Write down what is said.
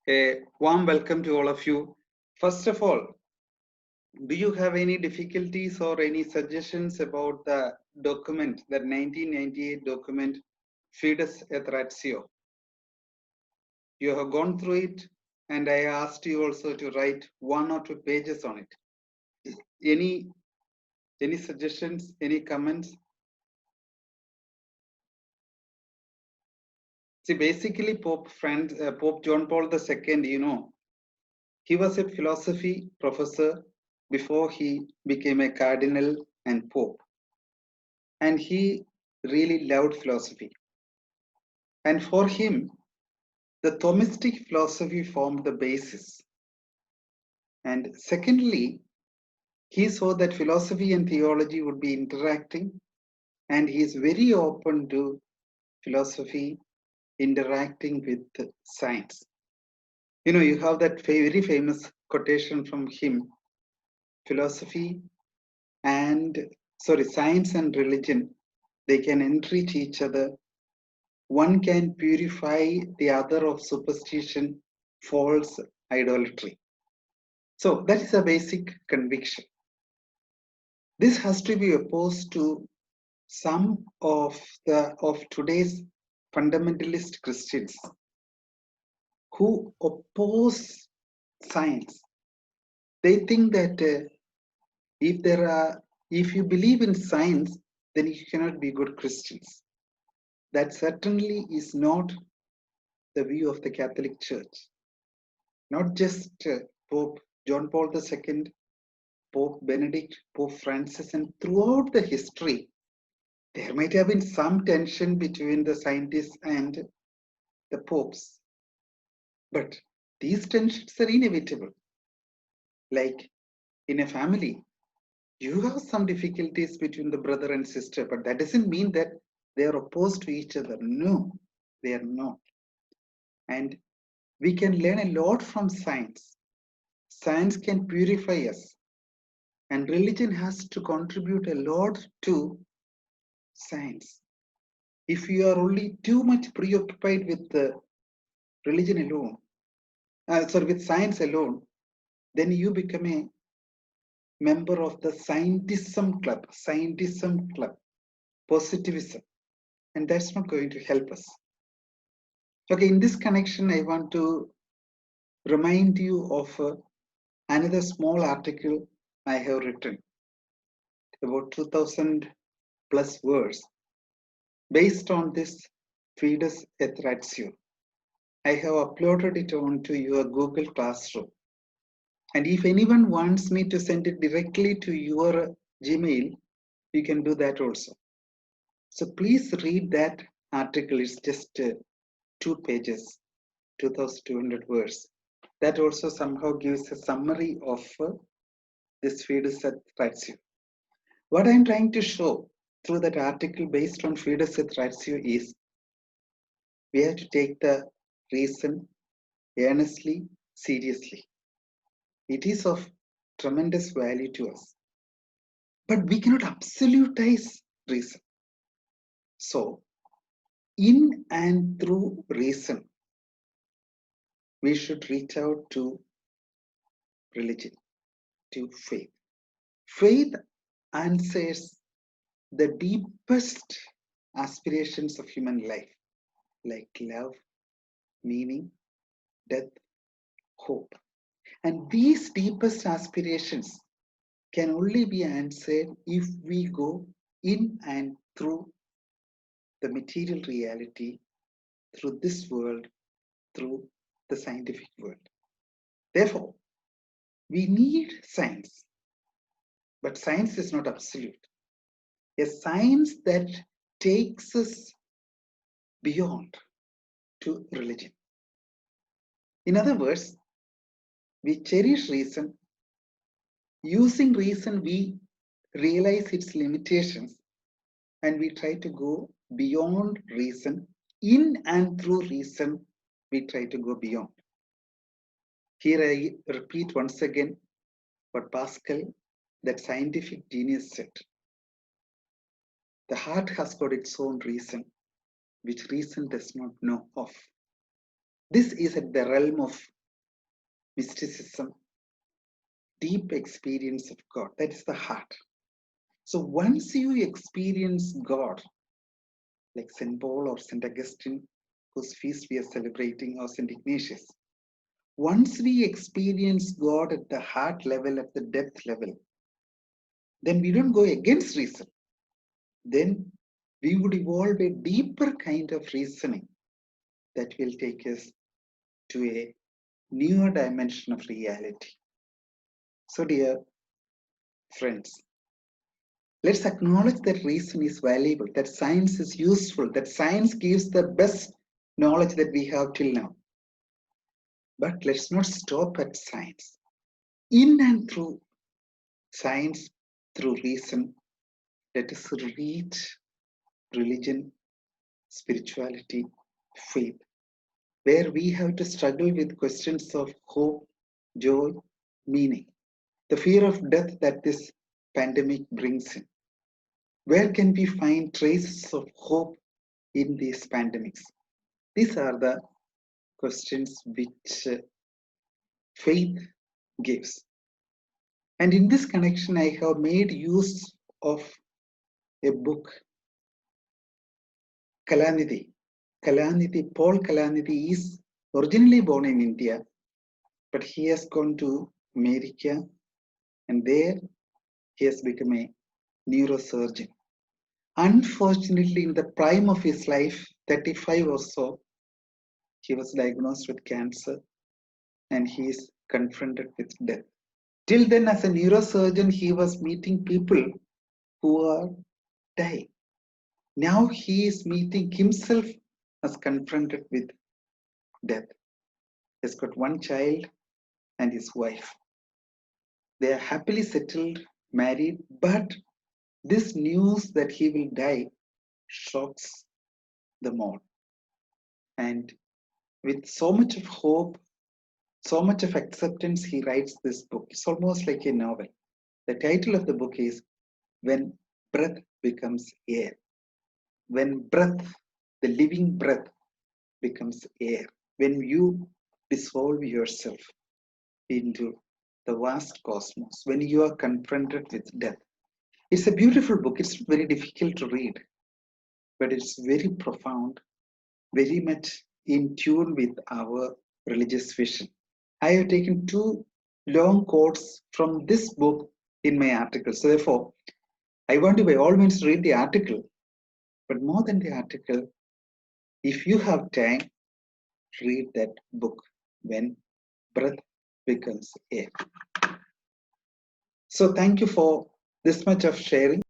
A warm welcome to all of you. First of all, do you have any difficulties or any suggestions about the document, the 1998 document, Fides et Ratio? You have gone through it, and I asked you also to write 1 or 2 pages on it. Any any suggestions, any comments? See, basically, Pope John Paul II, he was a philosophy professor before he became a cardinal and pope. And he really loved philosophy. And for him, the Thomistic philosophy formed the basis. And secondly, he saw that philosophy and theology would be interacting, and he is very open to philosophy interacting with science. You have that very famous quotation from him: philosophy science and religion, they can enrich each other. One can purify the other of superstition, false idolatry. So that is a basic conviction. This has to be opposed to some of today's fundamentalist Christians who oppose science. They think that if you believe in science, then you cannot be good Christians. That certainly is not the view of the Catholic Church. Not just Pope John Paul II, Pope Benedict, Pope Francis, and throughout the history, there might have been some tension between the scientists and the popes. But these tensions are inevitable. Like in a family, you have some difficulties between the brother and sister, but that doesn't mean that they are opposed to each other. No, they are not. And we can learn a lot from science. Science can purify us, and religion has to contribute a lot to science. If you are only too much preoccupied with the religion alone, with science alone, then you become a member of the scientism club, positivism, and that's not going to help us. Okay, in this connection, I want to remind you of another small article I have written, about 2000 plus words, based on this Fides et Ratio. I have uploaded it onto your Google Classroom. And if anyone wants me to send it directly to your Gmail, you can do that also. So please read that article. It's just 2 pages, 2,200 words. That also somehow gives a summary of this Fides et Ratio. What I'm trying to show through that article based on Fides et Ratio is we have to take the reason earnestly, seriously. It is of tremendous value to us. But we cannot absolutize reason. So, in and through reason, we should reach out to religion, to faith. Faith answers the deepest aspirations of human life, like love, meaning, death, hope. And these deepest aspirations can only be answered if we go in and through the material reality, through this world, through the scientific world. Therefore, we need science, but science is not absolute. A science that takes us beyond to religion. In other words, we cherish reason. Using reason, we realize its limitations, and we try to go beyond reason. In and through reason, we try to go beyond. Here I repeat once again what Pascal, that scientific genius, said. The heart has got its own reason, which reason does not know of. This is at the realm of mysticism, deep experience of God. That is the heart. So once you experience God, like St. Paul or St. Augustine, whose feast we are celebrating, or St. Ignatius, once we experience God at the heart level, at the depth level, then we don't go against reason. Then we would evolve a deeper kind of reasoning that will take us to a newer dimension of reality. So, dear friends, let's acknowledge that reason is valuable, that science is useful, that science gives the best knowledge that we have till now. But let's not stop at science. In and through science, through reason, let us read religion, spirituality, faith, where we have to struggle with questions of hope, joy, meaning, the fear of death that this pandemic brings in. Where can we find traces of hope in these pandemics? These are the questions which faith gives. And in this connection, I have made use of a book, Kalanidhi. Kalanidhi, Paul Kalanidhi is originally born in India, but he has gone to America, and there he has become a neurosurgeon. Unfortunately, in the prime of his life, 35 or so, he was diagnosed with cancer and he is confronted with death. Till then, as a neurosurgeon, he was meeting people who are dying. Now he is meeting himself as confronted with death. He's got one child and his wife. They are happily settled, married, but this news that he will die shocks them all. And with so much of hope, so much of acceptance, he writes this book. It's almost like a novel. The title of the book is When Breath Becomes Air. When breath, the living breath, becomes air. When you dissolve yourself into the vast cosmos, when you are confronted with death. It's a beautiful book. It's very difficult to read, but it's very profound, very much in tune with our religious vision. I have taken two long quotes from this book in my article. So therefore, I want to by all means read the article, but more than the article, if you have time, read that book, When Breath Becomes Air. So thank you for this much of sharing.